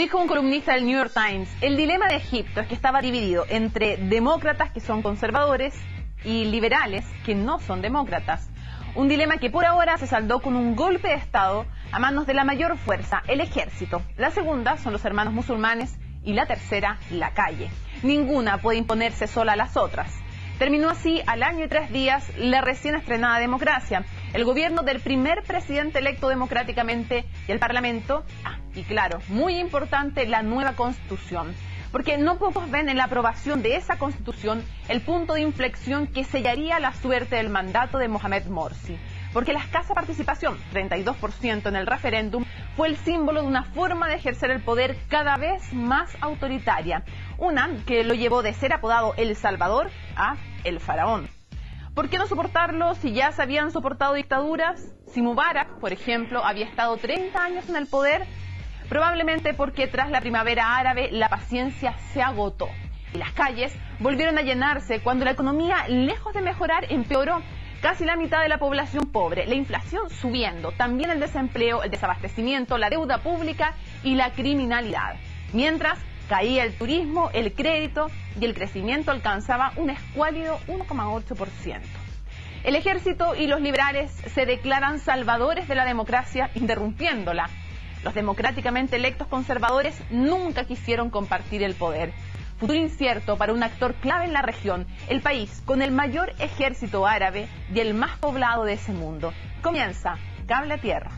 dijo un columnista del New York Times. El dilema de Egipto es que estaba dividido entre demócratas, que son conservadores, y liberales, que no son demócratas. Un dilema que por ahora se saldó con un golpe de Estado a manos de la mayor fuerza, el ejército. La segunda son los hermanos musulmanes y la tercera, la calle. Ninguna puede imponerse sola a las otras. Terminó así, al año y 3 días, la recién estrenada democracia, el gobierno del primer presidente electo democráticamente y el parlamento, y claro, muy importante, la nueva constitución. Porque no pocos ven en la aprobación de esa constitución el punto de inflexión que sellaría la suerte del mandato de Mohamed Morsi. Porque la escasa participación, 32% en el referéndum, fue el símbolo de una forma de ejercer el poder cada vez más autoritaria. Una que lo llevó de ser apodado El Salvador a El Faraón. ¿Por qué no soportarlo si ya se habían soportado dictaduras? Si Mubarak, por ejemplo, había estado 30 años en el poder, probablemente porque tras la primavera árabe la paciencia se agotó. Y las calles volvieron a llenarse cuando la economía, lejos de mejorar, empeoró. Casi la mitad de la población pobre, la inflación subiendo, también el desempleo, el desabastecimiento, la deuda pública y la criminalidad. Mientras caía el turismo, el crédito y el crecimiento alcanzaba un escuálido 1,8%. El ejército y los liberales se declaran salvadores de la democracia, interrumpiéndola. Los democráticamente electos conservadores nunca quisieron compartir el poder. Futuro incierto para un actor clave en la región, el país con el mayor ejército árabe y el más poblado de ese mundo. Comienza Cable a Tierra.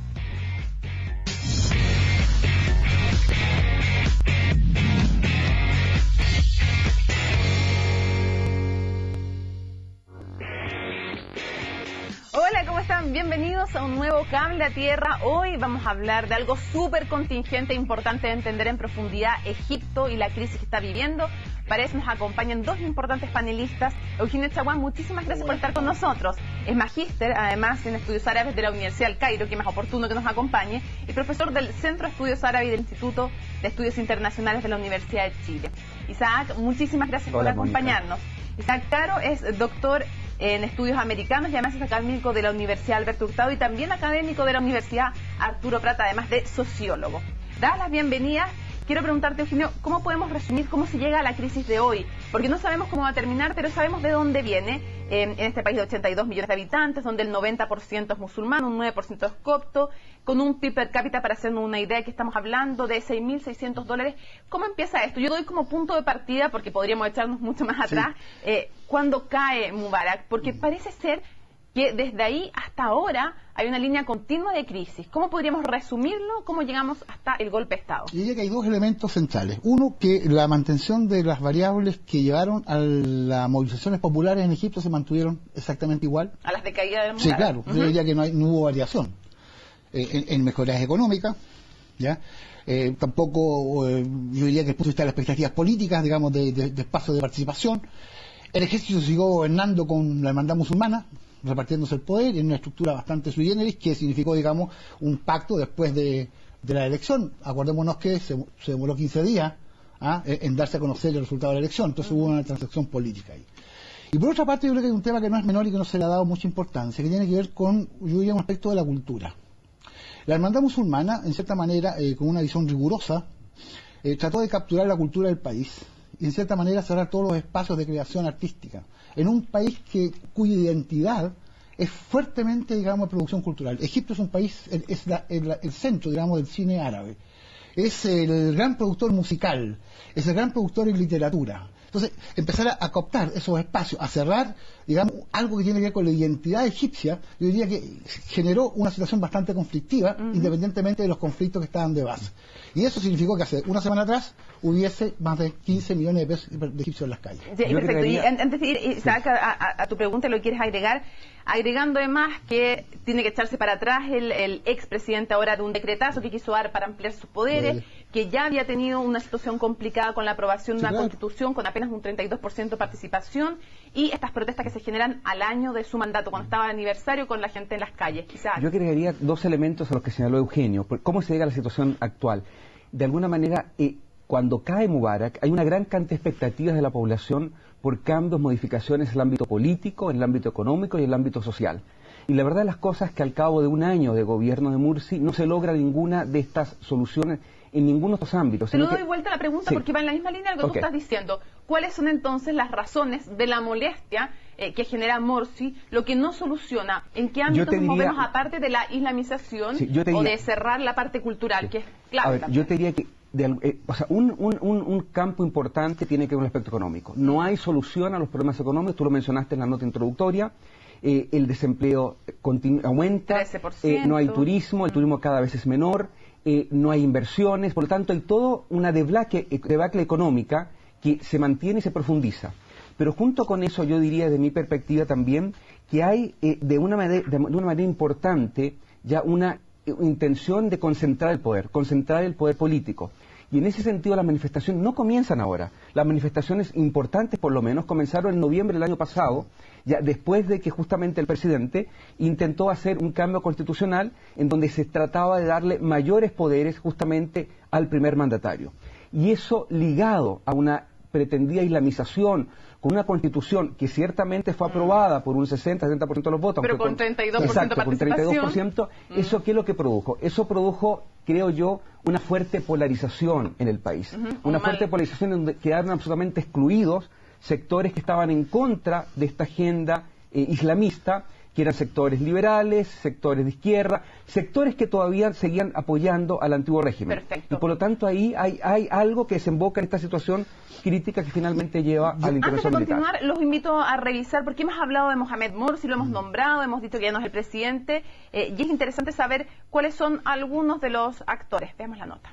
Hola, ¿cómo están? Bienvenidos a un nuevo Cable a Tierra. Hoy vamos a hablar de algo súper contingente e importante de entender en profundidad: Egipto y la crisis que está viviendo. Para eso nos acompañan dos importantes panelistas. Eugenio Chaguán, muchísimas gracias por estar con nosotros. Es magíster, además, en estudios árabes de la Universidad del Cairo, que más oportuno que nos acompañe, y profesor del Centro de Estudios Árabes y del Instituto de Estudios Internacionales de la Universidad de Chile. Isaac, muchísimas gracias por acompañarnos. Isaac Caro es doctor en estudios americanos y además es académico de la Universidad Alberto Hurtado y también académico de la Universidad Arturo Prat, además de sociólogo. Dadas las bienvenidas, quiero preguntarte, Eugenio, ¿cómo podemos resumir cómo se llega a la crisis de hoy? Porque no sabemos cómo va a terminar, pero sabemos de dónde viene. En este país de 82 millones de habitantes, donde el 90% es musulmán, un 9% es copto, con un PIB per cápita, para hacernos una idea, que estamos hablando de $6.600. ¿Cómo empieza esto? Yo doy como punto de partida, porque podríamos echarnos mucho más atrás, cuando cae Mubarak, porque parece ser que desde ahí hasta ahora hay una línea continua de crisis. ¿Cómo podríamos resumirlo? ¿Cómo llegamos hasta el golpe de Estado? Yo diría que hay dos elementos centrales. Uno, que la mantención de las variables que llevaron a las movilizaciones populares en Egipto se mantuvieron exactamente igual. A las de caída del Mubarak. Sí, claro. Yo diría que no hubo variación en mejoras económicas, ¿ya? Tampoco, yo diría que desde el punto de vista de las expectativas políticas, digamos, de espacio de participación. El ejército siguió gobernando con la hermandad musulmana, repartiéndose el poder en una estructura bastante sui generis, que significó, digamos, un pacto después de la elección. Acordémonos que se demoró 15 días en darse a conocer el resultado de la elección, entonces hubo una transacción política ahí. Y por otra parte, yo creo que hay un tema que no es menor y que no se le ha dado mucha importancia, que tiene que ver con, yo diría, un aspecto de la cultura. La hermandad musulmana, en cierta manera, con una visión rigurosa, trató de capturar la cultura del país y, en cierta manera, cerrar todos los espacios de creación artística en un país cuya identidad es fuertemente, digamos, de producción cultural. Egipto es un país, es el centro, digamos, del cine árabe. Es el gran productor musical, es el gran productor en literatura. Entonces, empezar a cooptar esos espacios, a cerrar, digamos, algo que tiene que ver con la identidad egipcia, yo diría que generó una situación bastante conflictiva, independientemente de los conflictos que estaban de base. Y eso significó que hace una semana atrás hubiese más de 15 millones de pesos de egipcios en las calles. Sí, perfecto. Y antes de ir, Isaac, a tu pregunta, lo quieres agregar, agregando además que tiene que echarse para atrás el expresidente ahora de un decretazo que quiso dar para ampliar sus poderes, que ya había tenido una situación complicada con la aprobación de una constitución con apenas un 32% de participación, y estas protestas que se generan al año de su mandato, cuando estaba el aniversario, con la gente en las calles. Isaac. Yo agregaría dos elementos a los que señaló Eugenio. ¿Cómo se llega a la situación actual? De alguna manera, cuando cae Mubarak, hay una gran cantidad de expectativas de la población por cambios, modificaciones en el ámbito político, en el ámbito económico y en el ámbito social. Y la verdad de las cosas es que al cabo de un año de gobierno de Morsi no se logra ninguna de estas soluciones en ninguno de estos ámbitos. Pero doy vuelta a la pregunta porque va en la misma línea de lo que tú estás diciendo. ¿Cuáles son entonces las razones de la molestia que genera Morsi, lo que no soluciona? ¿En qué ámbitos nos movemos aparte de la islamización o de cerrar la parte cultural, que es clave también? Yo te diría que un campo importante tiene que ver con el aspecto económico. No hay solución a los problemas económicos, tú lo mencionaste en la nota introductoria. El desempleo aumenta, 13%. No hay turismo, el turismo cada vez es menor, no hay inversiones, por lo tanto hay todo una debacle económica que se mantiene y se profundiza. Pero junto con eso yo diría desde mi perspectiva también que hay de una manera importante ya una intención de concentrar el poder político. Y en ese sentido las manifestaciones no comienzan ahora. Las manifestaciones importantes, por lo menos, comenzaron en noviembre del año pasado, ya después de que justamente el presidente intentó hacer un cambio constitucional en donde se trataba de darle mayores poderes justamente al primer mandatario. Y eso ligado a una pretendida islamización, con una constitución que ciertamente fue aprobada por un 60-70% de los votos. Pero con 32% de participación. Con 32%, ¿eso qué es lo que produjo? Eso produjo, creo yo, una fuerte polarización en el país. Una fuerte polarización donde quedaron absolutamente excluidos sectores que estaban en contra de esta agenda islamista, que eran sectores liberales, sectores de izquierda, sectores que todavía seguían apoyando al antiguo régimen. Perfecto. Y por lo tanto ahí hay algo que desemboca en esta situación crítica que finalmente lleva a la intervención militar. Antes de continuar, los invito a revisar, porque hemos hablado de Mohamed Morsi, lo hemos nombrado, hemos dicho que ya no es el presidente, y es interesante saber cuáles son algunos de los actores. Veamos la nota.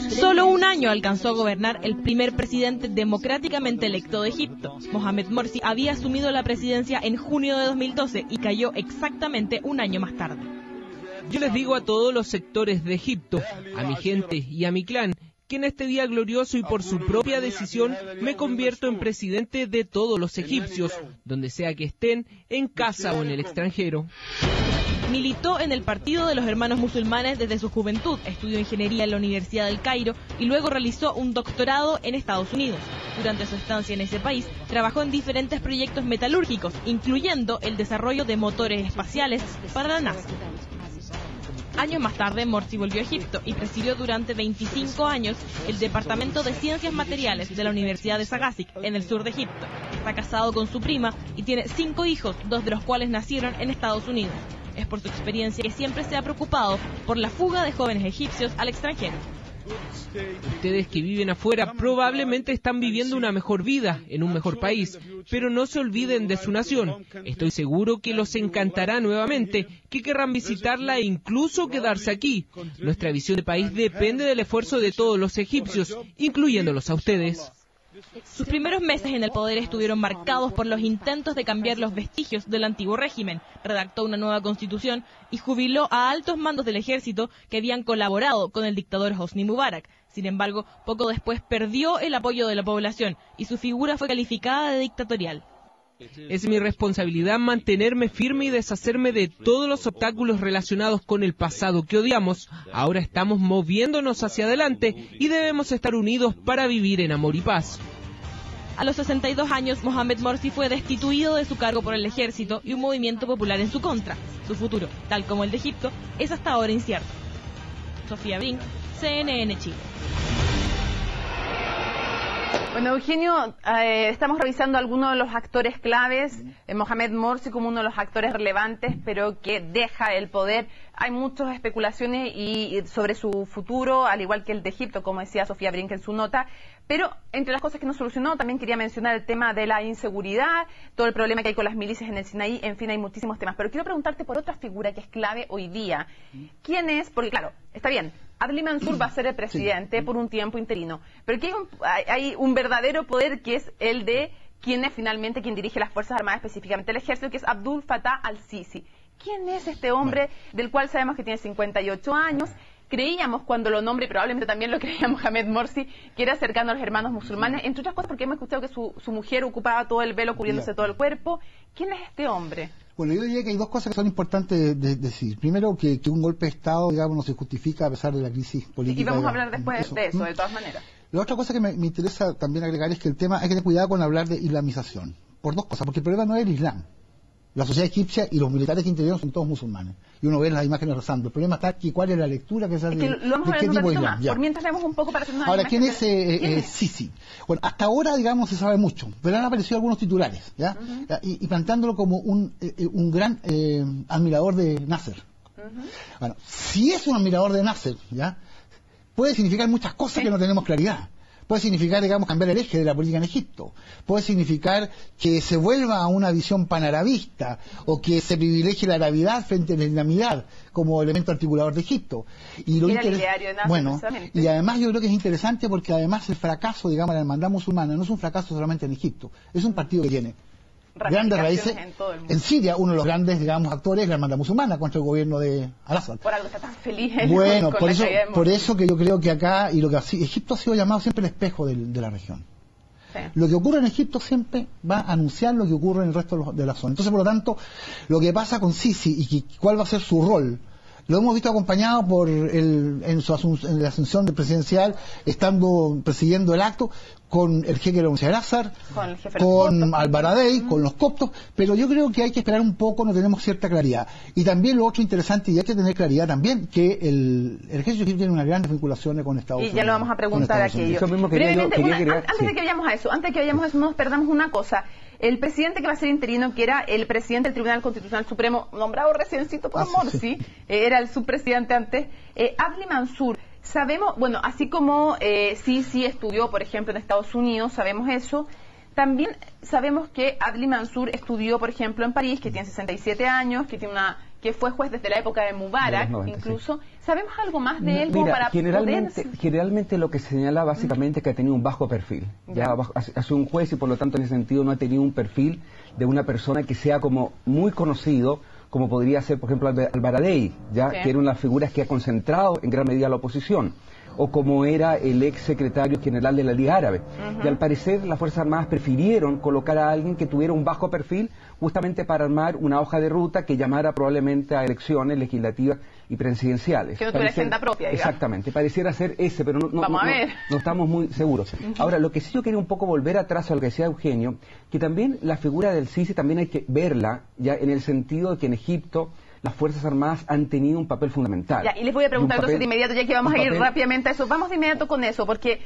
Solo un año alcanzó a gobernar el primer presidente democráticamente electo de Egipto. Mohamed Morsi había asumido la presidencia en junio de 2012 y cayó exactamente un año más tarde. Yo les digo a todos los sectores de Egipto, a mi gente y a mi clan, que en este día glorioso y por su propia decisión me convierto en presidente de todos los egipcios, donde sea que estén, en casa o en el extranjero. Militó en el Partido de los Hermanos Musulmanes desde su juventud, estudió ingeniería en la Universidad del Cairo y luego realizó un doctorado en Estados Unidos. Durante su estancia en ese país, trabajó en diferentes proyectos metalúrgicos, incluyendo el desarrollo de motores espaciales para la NASA. Años más tarde, Morsi volvió a Egipto y presidió durante 25 años el Departamento de Ciencias Materiales de la Universidad de Sagasik, en el sur de Egipto. Está casado con su prima y tiene 5 hijos, 2 de los cuales nacieron en Estados Unidos. Es por su experiencia que siempre se ha preocupado por la fuga de jóvenes egipcios al extranjero. Ustedes que viven afuera probablemente están viviendo una mejor vida en un mejor país, pero no se olviden de su nación. Estoy seguro que los encantará nuevamente, que querrán visitarla e incluso quedarse aquí. Nuestra visión de país depende del esfuerzo de todos los egipcios, incluyéndolos a ustedes. Sus primeros meses en el poder estuvieron marcados por los intentos de cambiar los vestigios del antiguo régimen. Redactó una nueva constitución y jubiló a altos mandos del ejército que habían colaborado con el dictador Hosni Mubarak. Sin embargo, poco después perdió el apoyo de la población y su figura fue calificada de dictatorial. Es mi responsabilidad mantenerme firme y deshacerme de todos los obstáculos relacionados con el pasado que odiamos. Ahora estamos moviéndonos hacia adelante y debemos estar unidos para vivir en amor y paz. A los 62 años, Mohamed Morsi fue destituido de su cargo por el ejército y un movimiento popular en su contra. Su futuro, tal como el de Egipto, es hasta ahora incierto. Sofía Brink, CNN Chile. Bueno, Eugenio, estamos revisando algunos de los actores claves, Mohamed Morsi como uno de los actores relevantes, pero que deja el poder. Hay muchas especulaciones sobre su futuro, al igual que el de Egipto, como decía Sofía Brink en su nota, pero entre las cosas que no solucionó, también quería mencionar el tema de la inseguridad, todo el problema que hay con las milicias en el Sinaí, en fin, hay muchísimos temas. Pero quiero preguntarte por otra figura que es clave hoy día. ¿Quién es? Porque claro, está bien, Adli Mansur va a ser el presidente por un tiempo interino, pero aquí hay un verdadero poder que es el de quien es finalmente quien dirige las Fuerzas Armadas, específicamente el ejército, que es Abdul Fattah al-Sisi. ¿Quién es este hombre del cual sabemos que tiene 58 años? Creíamos cuando lo nombré, probablemente también lo creía Mohamed Morsi, que era cercano a los hermanos musulmanes, entre otras cosas porque hemos escuchado que su mujer ocupaba todo el velo cubriéndose todo el cuerpo. ¿Quién es este hombre? Bueno, yo diría que hay dos cosas que son importantes de decir. Primero, que un golpe de Estado, digamos, no se justifica a pesar de la crisis política. Y vamos a hablar después de eso, de todas maneras. La otra cosa que me interesa también agregar es que el tema, hay que tener cuidado con hablar de islamización. Por dos cosas, porque el problema no es el Islam. La sociedad egipcia y los militares que intervinieron son todos musulmanes. Y uno ve las imágenes rezando. El problema está aquí, ¿cuál es la lectura que se hace de qué tipo de Islam? Por mientras leemos un poco para hacer una Ahora, ¿quién es Sisi? Bueno, hasta ahora, digamos, se sabe mucho, pero han aparecido algunos titulares, ¿ya? Y planteándolo como un gran admirador de Nasser. Bueno, si es un admirador de Nasser, ¿ya? Puede significar muchas cosas que no tenemos claridad. Puede significar, digamos, cambiar el eje de la política en Egipto. Puede significar que se vuelva a una visión panarabista o que se privilegie la arabidad frente a la islamidad como elemento articulador de Egipto. Y lo bueno, y además yo creo que es interesante porque además el fracaso, digamos, de la hermandad musulmana no es un fracaso solamente en Egipto. Es un partido que tiene grandes raíces en Siria. Uno de los grandes, digamos, actores es la hermandad musulmana contra el gobierno de Al-Assad. Por algo está tan feliz bueno, por eso que yo creo que acá, y lo que Egipto ha sido llamado siempre el espejo de la región. Sí. Lo que ocurre en Egipto siempre va a anunciar lo que ocurre en el resto de la zona. Entonces, por lo tanto, lo que pasa con Sisi y cuál va a ser su rol, lo hemos visto acompañado por en la asunción presidencial, presidiendo el acto, con el jeque de la Universidad de Al-Azhar, con Al-Baradei, con los coptos, pero yo creo que hay que esperar un poco, no tenemos cierta claridad. Y también lo otro interesante, y hay que tener claridad también, que el ejército egipcio tiene unas grandes vinculaciones con Estados Unidos. Y ya lo vamos a preguntar aquello. Brevemente, antes de que vayamos a eso, no nos perdamos una cosa. El presidente que va a ser interino, que era el presidente del Tribunal Constitucional Supremo, nombrado reciencito por Morsi, era el subpresidente antes, Adli Mansur. Sabemos, bueno, así como Sisi estudió, por ejemplo, en Estados Unidos, sabemos eso. También sabemos que Adli Mansur estudió, por ejemplo, en París, que tiene 67 años, que fue juez desde la época de Mubarak, 90, incluso. Sí. ¿Sabemos algo más de él? Mira, como para generalmente lo que se señala básicamente es que ha tenido un bajo perfil. Ya ha sido un juez y por lo tanto en ese sentido no ha tenido un perfil de una persona que sea como muy conocido, como podría ser, por ejemplo, Al-Baradei, ¿ya? Sí. Que era una de las figuras que ha concentrado en gran medida la oposición, o como era el ex secretario general de la Liga Árabe. Y al parecer las Fuerzas Armadas prefirieron colocar a alguien que tuviera un bajo perfil justamente para armar una hoja de ruta que llamara probablemente a elecciones legislativas y presidenciales. Que no tuviera agenda propia, digamos. Exactamente, pareciera ser ese, pero no estamos muy seguros. Ahora, lo que sí yo quería un poco volver atrás a lo que decía Eugenio, que también la figura del Sisi también hay que verla ya en el sentido de que en Egipto las Fuerzas Armadas han tenido un papel fundamental. Ya, y les voy a preguntar entonces de inmediato, ya que vamos a ir rápidamente a eso. Vamos de inmediato con eso, porque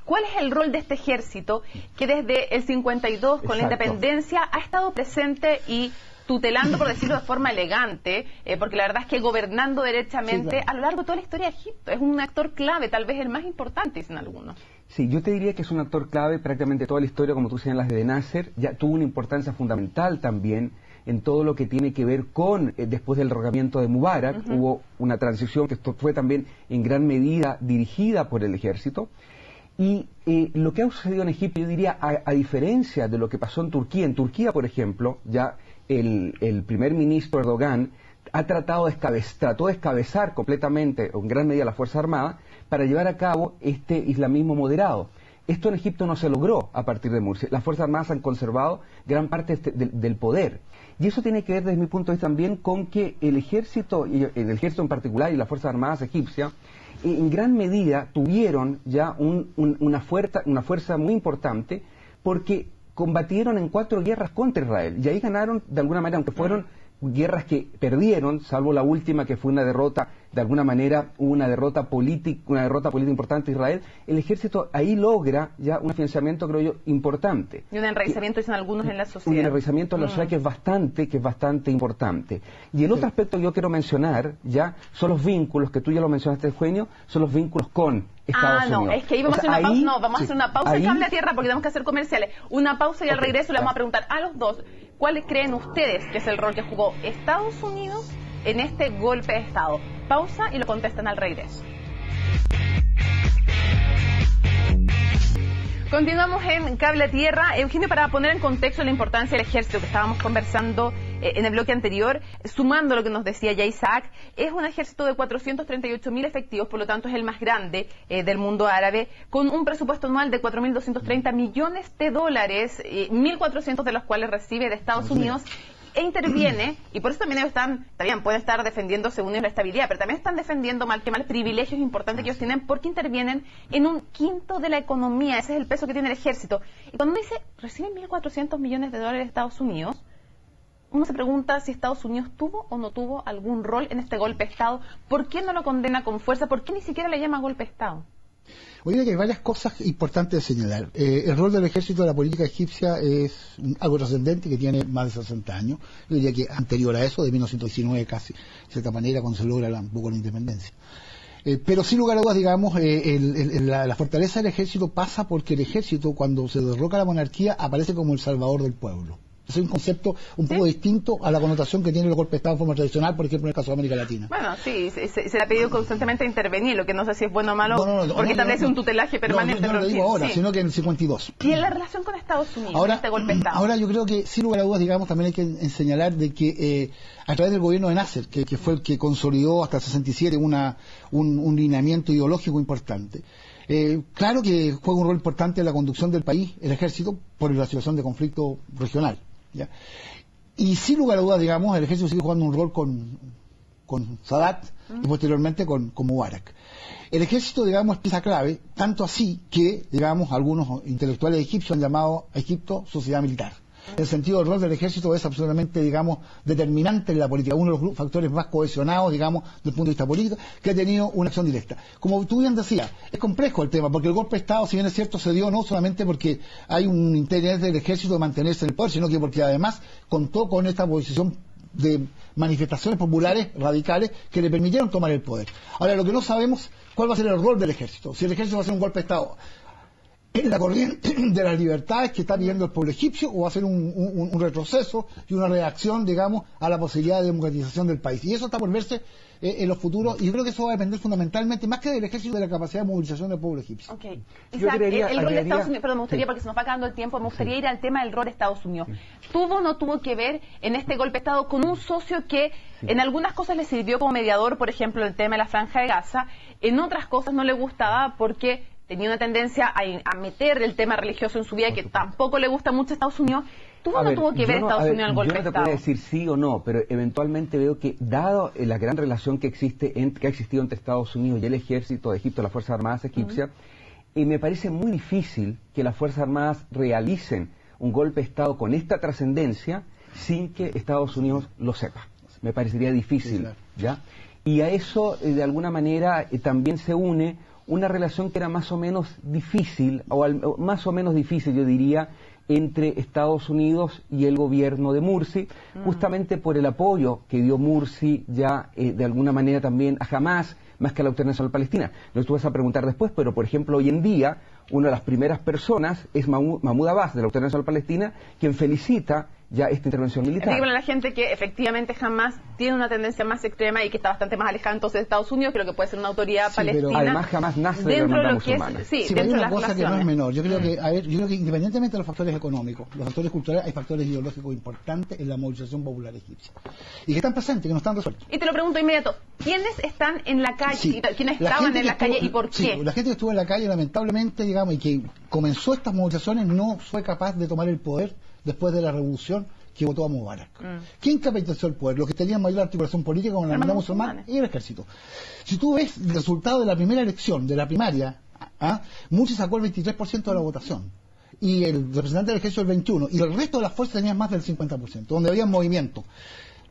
¿cuál es el rol de este ejército que desde el 52, con la independencia, ha estado presente y tutelando, por decirlo de forma elegante, porque la verdad es que gobernando derechamente a lo largo de toda la historia de Egipto? Es un actor clave, tal vez el más importante, dicen algunos. Sí, yo te diría que es un actor clave prácticamente toda la historia, como tú señalas, de Nasser. Ya tuvo una importancia fundamental también en todo lo que tiene que ver con, después del derrocamiento de Mubarak, hubo una transición que fue también en gran medida dirigida por el ejército. Y lo que ha sucedido en Egipto, yo diría, a diferencia de lo que pasó en Turquía, por ejemplo, ya el primer ministro Erdogan trató de descabezar completamente, o en gran medida, la Fuerza Armada, para llevar a cabo este islamismo moderado. Esto en Egipto no se logró a partir de Morsi. Las Fuerzas Armadas han conservado gran parte del poder. Y eso tiene que ver, desde mi punto de vista, también con que el ejército en particular y las Fuerzas Armadas egipcias, en gran medida tuvieron ya una fuerza muy importante, porque combatieron en 4 guerras contra Israel. Y ahí ganaron, de alguna manera, aunque fueron guerras que perdieron, salvo la última que fue una derrota, de alguna manera una derrota política importante de Israel. El ejército ahí logra ya un financiamiento, creo yo, importante. Y un enraizamiento, dicen algunos, en la sociedad. Un enraizamiento en la sociedad que es bastante importante. Y el otro aspecto que yo quiero mencionar ya son los vínculos, que tú ya lo mencionaste, Eugenio, son los vínculos con Estados Unidos. Es que ahí vamos a hacer una pausa. No, vamos a hacer una pausa en Cable a Tierra porque tenemos que hacer comerciales. Una pausa y al regreso le vamos a preguntar a los dos, ¿cuál creen ustedes que es el rol que jugó Estados Unidos en este golpe de Estado? Pausa y lo contestan al regreso. Continuamos en Cable a Tierra. Eugenio, para poner en contexto la importancia del ejército que estábamos conversando en el bloque anterior, sumando lo que nos decía ya Isaac, es un ejército de 438.000 efectivos, por lo tanto es el más grande del mundo árabe, con un presupuesto anual de 4.230 millones de dólares, 1.400 de los cuales recibe de Estados Unidos, e interviene, y por eso también ellos pueden estar defendiendo según ellos la estabilidad, pero también están defendiendo mal privilegios importantes que ellos tienen, porque intervienen en 1/5 de la economía. Ese es el peso que tiene el ejército. Y cuando uno dice, reciben 1.400 millones de dólares de Estados Unidos, uno se pregunta si Estados Unidos tuvo o no tuvo algún rol en este golpe de Estado. ¿Por qué no lo condena con fuerza? ¿Por qué ni siquiera le llama golpe de Estado? Hoy día que hay varias cosas importantes de señalar. El rol del ejército en la política egipcia es algo trascendente que tiene más de 60 años. Yo diría que anterior a eso, de 1919 casi, de cierta manera, cuando se logra un poco la independencia. Pero sin lugar a dudas, digamos, la fortaleza del ejército pasa porque el ejército, cuando se derroca la monarquía, aparece como el salvador del pueblo. Es un concepto un poco distinto a la connotación que tiene el golpe de Estado en forma tradicional, por ejemplo, en el caso de América Latina. Bueno, sí, se le ha pedido constantemente intervenir, lo que no sé si es bueno o malo, porque establece un tutelaje permanente. No lo digo ahora, sino que en el 52. ¿Y en la relación con Estados Unidos, este golpe de Estado? Ahora yo creo que, sin lugar a dudas, digamos, también hay que señalar de que a través del gobierno de Nasser, que fue el que consolidó hasta el 67 un lineamiento ideológico importante, claro que juega un rol importante en la conducción del país, el ejército, por la situación de conflicto regional. ¿Ya? Y sin lugar a dudas, digamos, el ejército sigue jugando un rol con Sadat y posteriormente con Mubarak. El ejército, digamos, es pieza clave, tanto así que, digamos, algunos intelectuales egipcios han llamado a Egipto sociedad militar. En el sentido del rol del ejército es absolutamente, digamos, determinante en la política, uno de los factores más cohesionados, digamos, desde el punto de vista político, que ha tenido una acción directa. Como tú bien decías, es complejo el tema, porque el golpe de Estado, si bien es cierto, se dio no solamente porque hay un interés del ejército de mantenerse en el poder, sino que porque además contó con esta posición de manifestaciones populares radicales que le permitieron tomar el poder. Ahora, lo que no sabemos, cuál va a ser el rol del ejército, si el ejército va a hacer un golpe de Estado en la corriente de las libertades que está pidiendo el pueblo egipcio, o va a ser un retroceso y una reacción, digamos, a la posibilidad de democratización del país. Y eso está por verse en los futuros, y yo creo que eso va a depender fundamentalmente, más que del ejército, de la capacidad de movilización del pueblo egipcio. Okay. Isaac, el rol de Estados Unidos, perdón, me gustaría, porque se nos va acabando el tiempo, me gustaría ir al tema del rol de Estados Unidos. ¿Tuvo o no tuvo que ver en este golpe de Estado con un socio que en algunas cosas le sirvió como mediador, por ejemplo, el tema de la Franja de Gaza, en otras cosas no le gustaba porque tenía una tendencia a meter el tema religioso en su vida, que tampoco le gusta mucho a Estados Unidos? ¿Tuvo o no tuvo que ver Estados Unidos en el golpe de Estado? Yo no te puedo decir sí o no, pero eventualmente veo que, dado la gran relación que ha existido entre Estados Unidos y el ejército de Egipto, las Fuerzas Armadas egipcias, me parece muy difícil que las Fuerzas Armadas realicen un golpe de Estado con esta trascendencia sin que Estados Unidos lo sepa. Me parecería difícil, sí, claro. ¿Ya? Y a eso, de alguna manera, también se une una relación que era más o menos difícil, más o menos difícil, yo diría, entre Estados Unidos y el gobierno de Mursi, justamente por el apoyo que dio Mursi ya de alguna manera también a Hamás, más que a la Autoridad Nacional Palestina. Lo tú vas a preguntar después, pero por ejemplo hoy en día una de las primeras personas es Mahmoud Abbas, de la Autoridad Nacional Palestina, quien felicita ya esta intervención militar. Dígame a la gente que efectivamente Hamás tiene una tendencia más extrema y que está bastante más alejada entonces de Estados Unidos, creo que puede ser una autoridad palestina. Pero además Hamás nace de la hermandad musulmana. Dentro hay una cosa que no es menor. Yo creo que independientemente de los factores económicos, los factores culturales, hay factores ideológicos importantes en la movilización popular egipcia. Y que están presentes, que no están resueltos. Y te lo pregunto inmediato, ¿quiénes están en la calle? ¿Quiénes estaban en la calle y por qué? La gente que estuvo en la calle, lamentablemente, digamos, y que comenzó estas movilizaciones, no fue capaz de tomar el poder después de la revolución que votó a Mubarak. ¿Quién capitalizó el poder? Los que tenían mayor articulación política con la hermandad musulmana y el ejército. Si tú ves el resultado de la primera elección, de la primaria, Mursi sacó el 23% de la votación y el representante del ejército el 21%, y el resto de las fuerzas tenían más del 50%, donde había movimientos.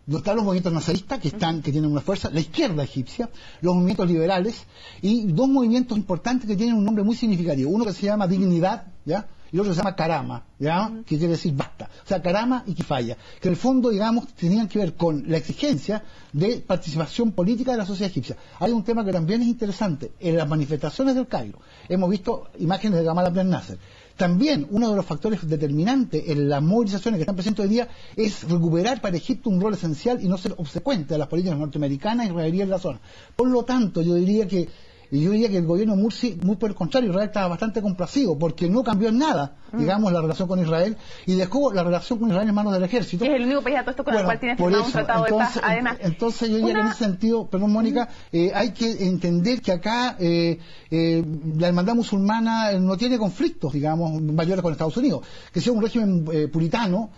Están los movimientos nazaristas que tienen una fuerza, la izquierda egipcia, los movimientos liberales y dos movimientos importantes que tienen un nombre muy significativo. Uno que se llama Dignidad, ¿ya? Y otro se llama Karama, ¿ya? Que quiere decir basta. O sea, Karama y Kifaya, que en el fondo, digamos, tenían que ver con la exigencia de participación política de la sociedad egipcia. Hay un tema que también es interesante. En las manifestaciones del Cairo hemos visto imágenes de Gamal Abdel Nasser. También uno de los factores determinantes en las movilizaciones que están presentes hoy día es recuperar para Egipto un rol esencial y no ser obsecuente a las políticas norteamericanas y israelíes en la zona. Por lo tanto, yo diría que el gobierno de Mursi, muy por el contrario, Israel estaba bastante complacido porque no cambió en nada, digamos, la relación con Israel y dejó la relación con Israel en manos del ejército. Es el único país a todo esto con el cual tiene firmado un tratado de paz, además. Entonces yo diría que en ese sentido, perdón Mónica, hay que entender que acá la hermandad musulmana no tiene conflictos, digamos, mayores con Estados Unidos. Que sea un régimen puritano,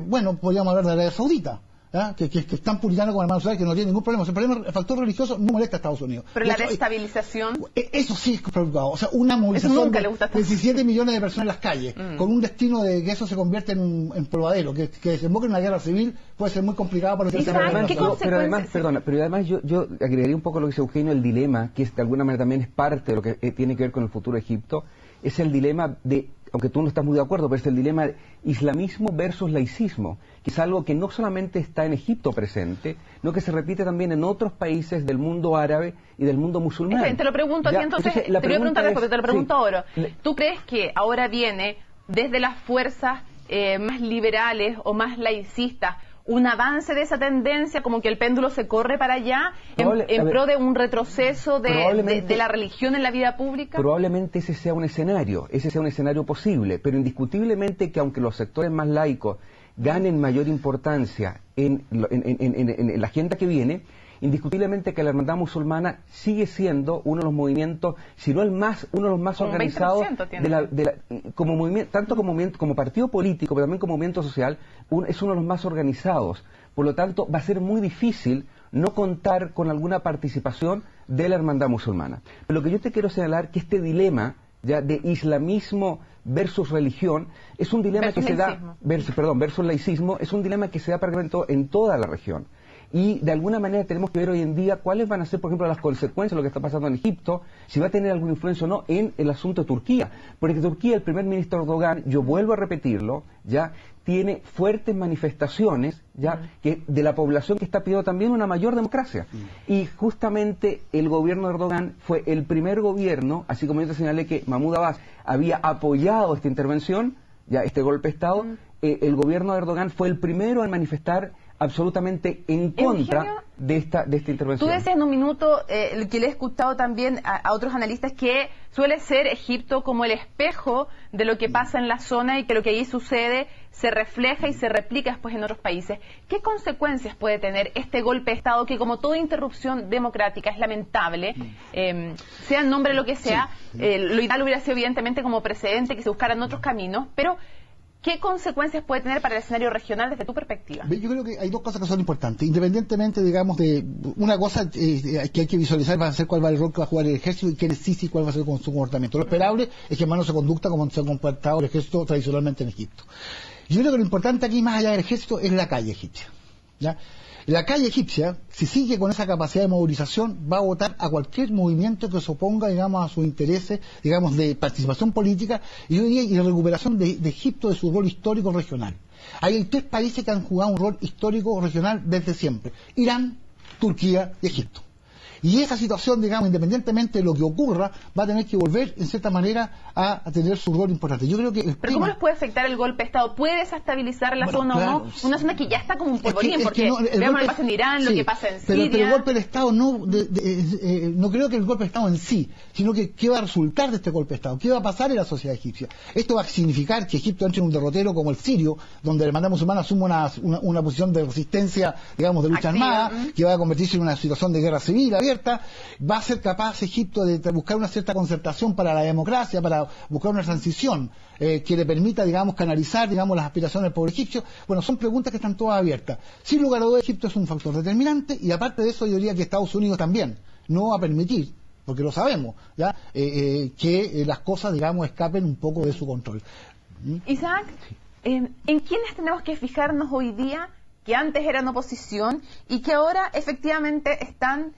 bueno, podríamos hablar de Arabia Saudita. que es tan puritano como el hermano musulmán, que no tiene ningún problema. El factor religioso no molesta a Estados Unidos. Pero la desestabilización... Eso sí es preocupado. O sea, una movilización de 17 millones de personas en las calles, con un destino de que eso se convierte en un polvadero, que desemboque en una guerra civil, puede ser muy complicado para los pero además yo agregaría un poco lo que dice Eugenio, el dilema, que de alguna manera también es parte de lo que tiene que ver con el futuro de Egipto, es el dilema de, aunque tú no estás muy de acuerdo, pero es el dilema de islamismo versus laicismo, que es algo que no solamente está en Egipto presente, sino que se repite también en otros países del mundo árabe y del mundo musulmán. Te lo pregunto a ti entonces, te voy a preguntar después, te lo pregunto ahora. ¿Tú crees que ahora viene desde las fuerzas más liberales o más laicistas un avance de esa tendencia, como que el péndulo se corre para allá en pro de un retroceso de la religión en la vida pública? Probablemente ese sea un escenario posible, pero indiscutiblemente que aunque los sectores más laicos ganen mayor importancia en la agenda que viene, indiscutiblemente que la hermandad musulmana sigue siendo uno de los movimientos, si no uno de los más organizados como movimiento, tanto como partido político, pero también como movimiento social, es uno de los más organizados. Por lo tanto, va a ser muy difícil no contar con alguna participación de la hermandad musulmana. Pero lo que yo te quiero señalar que este dilema ya de islamismo versus religión es un dilema versus laicismo, es un dilema que se da prácticamente en toda la región. Y de alguna manera tenemos que ver hoy en día cuáles van a ser, por ejemplo, las consecuencias de lo que está pasando en Egipto, si va a tener alguna influencia o no en el asunto de Turquía. Porque Turquía, el primer ministro Erdogan, yo vuelvo a repetirlo, ya tiene fuertes manifestaciones que de la población que está pidiendo también una mayor democracia. Y justamente el gobierno de Erdogan fue el primer gobierno, así como yo te señalé que Mahmoud Abbas había apoyado esta intervención, este golpe de Estado, el gobierno de Erdogan fue el primero en manifestar absolutamente en contra de esta intervención. Tú decías en un minuto, que le he escuchado también a otros analistas, que suele ser Egipto como el espejo de lo que pasa en la zona y que lo que allí sucede se refleja y se replica después en otros países. ¿Qué consecuencias puede tener este golpe de Estado que, como toda interrupción democrática, es lamentable, sea en nombre de lo que sea? Lo ideal hubiera sido evidentemente como precedente que se buscaran otros caminos, pero ¿qué consecuencias puede tener para el escenario regional desde tu perspectiva? Yo creo que hay dos cosas que son importantes. Independientemente, digamos, de una cosa que hay que visualizar va a ser cuál va el rol que va a jugar el ejército y quién es Sisi y cuál va a ser su comportamiento. Lo esperable es que más no se conducta como se ha comportado el ejército tradicionalmente en Egipto. Yo creo que lo importante aquí, más allá del ejército, es la calle egipcia, ¿ya? La calle egipcia, si sigue con esa capacidad de movilización, va a votar a cualquier movimiento que se oponga, digamos, a sus intereses, digamos, de participación política y de recuperación de Egipto de su rol histórico regional. Hay 3 países que han jugado un rol histórico regional desde siempre: Irán, Turquía y Egipto. Y esa situación, digamos, independientemente de lo que ocurra, va a tener que volver, en cierta manera, a tener su rol importante. Yo creo que ¿Pero cómo les puede afectar el golpe de Estado? ¿Puede desestabilizar la zona o no? Una zona que ya está como un polvorín, porque veamos lo que pasa en Irán, lo que pasa en Siria. Pero el golpe de Estado no creo que el golpe de Estado en sí, sino que qué va a resultar de este golpe de Estado, qué va a pasar en la sociedad egipcia. Esto va a significar que Egipto entre en un derrotero como el sirio, donde la hermandad musulmana asume una posición de resistencia, digamos, de lucha armada, que va a convertirse en una situación de guerra civil abierta. Va a ser capaz Egipto de buscar una cierta concertación para la democracia, para buscar una transición que le permita, digamos, canalizar, digamos, las aspiraciones del pueblo egipcio. Bueno, son preguntas que están todas abiertas. Sin lugar a dudas, Egipto es un factor determinante, y aparte de eso, yo diría que Estados Unidos también no va a permitir, porque lo sabemos, ¿ya? Que las cosas, digamos, escapen un poco de su control. Isaac, ¿en quiénes tenemos que fijarnos hoy día que antes eran oposición y que ahora efectivamente están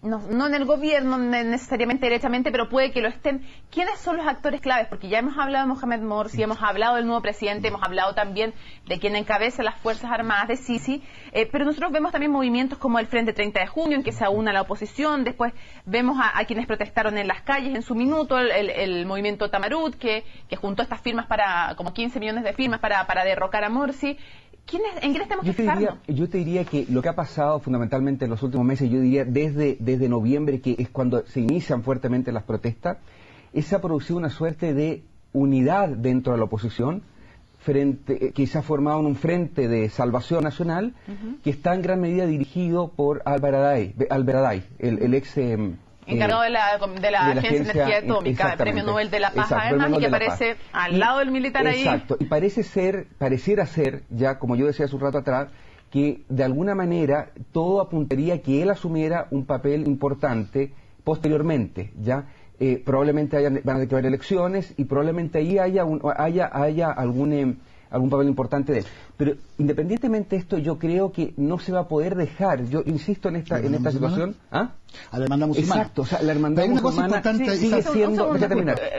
no en el gobierno necesariamente directamente, pero puede que lo estén? ¿Quiénes son los actores claves? Porque ya hemos hablado de Mohamed Morsi, hemos hablado del nuevo presidente, hemos hablado también de quien encabeza las Fuerzas Armadas, de Sisi, pero nosotros vemos también movimientos como el Frente 30 de Junio, en que se aúna la oposición. Después vemos a quienes protestaron en las calles en su minuto, el movimiento Tamarut, que juntó estas firmas, como 15 millones de firmas para derrocar a Morsi. ¿En quiénes tenemos que fijarnos? Yo te diría que lo que ha pasado fundamentalmente en los últimos meses, yo diría desde noviembre, que es cuando se inician fuertemente las protestas, se ha producido una suerte de unidad dentro de la oposición, que se ha formado en un frente de salvación nacional, que está en gran medida dirigido por al-Baradei, el ex... encargado de la Agencia de Energía Atómica, el Premio Nobel de la Paz, además, y que aparece al lado del militar ahí. Exacto, y pareciera ser, ya como yo decía hace un rato atrás, que de alguna manera todo apuntaría a que él asumiera un papel importante posteriormente, ¿ya? Probablemente van a haber elecciones y probablemente ahí haya algún papel importante de él. Pero independientemente de esto, yo creo que no se va a poder dejar, yo insisto en esta situación. ¿Ah? A la hermandad musulmana. Exacto, o sea, la hermandad musulmana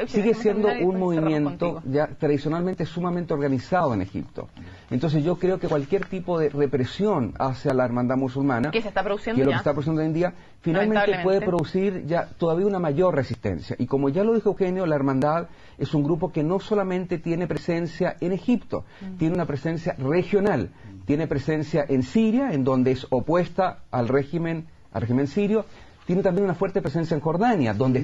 sigue siendo un movimiento ya tradicionalmente sumamente organizado en Egipto. Entonces yo creo que cualquier tipo de represión hacia la hermandad musulmana, que se está produciendo que es lo que está produciendo hoy en día, finalmente puede producir ya todavía una mayor resistencia. Y como ya lo dijo Eugenio, la hermandad es un grupo que no solamente tiene presencia en Egipto, tiene una presencia regional, tiene presencia en Siria, en donde es opuesta al régimen sirio, tiene también una fuerte presencia en Jordania, donde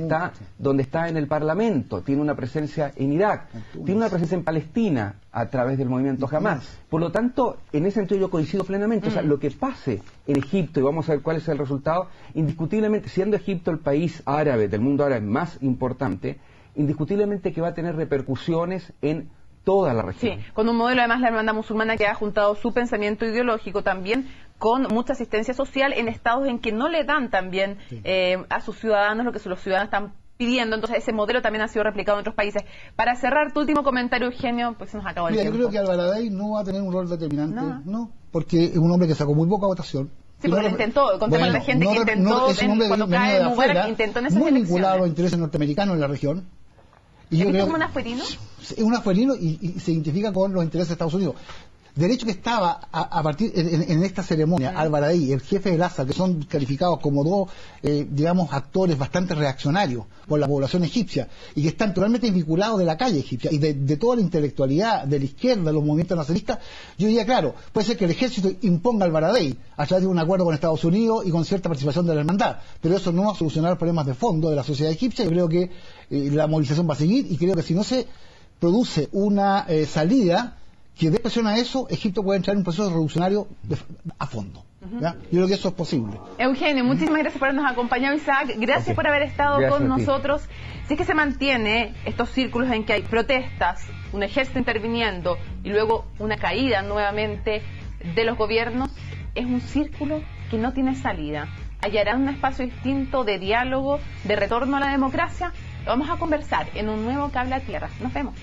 está en el Parlamento, tiene una presencia en Irak, tiene una presencia en Palestina a través del movimiento Hamas. Por lo tanto, en ese sentido yo coincido plenamente. O sea, lo que pase en Egipto, y vamos a ver cuál es el resultado, indiscutiblemente, siendo Egipto el país árabe, del mundo árabe más importante, indiscutiblemente que va a tener repercusiones en toda la región. Sí, con un modelo además la hermandad musulmana que ha juntado su pensamiento ideológico también con mucha asistencia social en estados en que no le dan también a sus ciudadanos lo que los ciudadanos están pidiendo. Entonces ese modelo también ha sido replicado en otros países. Para cerrar, tu último comentario, Eugenio, pues se nos acabó el tiempo. Yo creo que Albaradei no va a tener un rol determinante, no, porque es un hombre que sacó muy poca votación. Sí, porque lo intentó, contemos a la gente que intentó, cuando cae Mubarak, intentó en esas muy elecciones. vinculado a los intereses norteamericanos en la región. Y yo creo como un afuerino. Es un afuerino y se identifica con los intereses de Estados Unidos. Del hecho que estaba a partir en esta ceremonia, Albaradei y el jefe del Asa, que son calificados como dos, digamos, actores bastante reaccionarios por la población egipcia y que están totalmente vinculados de la calle egipcia y de toda la intelectualidad de la izquierda, de los movimientos nacionalistas, yo diría, claro, puede ser que el ejército imponga a Albaradei a través de un acuerdo con Estados Unidos y con cierta participación de la hermandad, pero eso no va a solucionar los problemas de fondo de la sociedad egipcia. Yo creo que la movilización va a seguir y creo que si no se produce una salida que dé presión a eso, Egipto puede entrar en un proceso revolucionario a fondo. ¿Ya? Yo creo que eso es posible. Eugenio, muchísimas gracias por habernos acompañado. Isaac, gracias por haber estado con nosotros. Si es que se mantiene estos círculos en que hay protestas, un ejército interviniendo y luego una caída nuevamente de los gobiernos, es un círculo que no tiene salida. ¿Hallarán un espacio distinto de diálogo, de retorno a la democracia? Lo vamos a conversar en un nuevo Cable a Tierra. Nos vemos.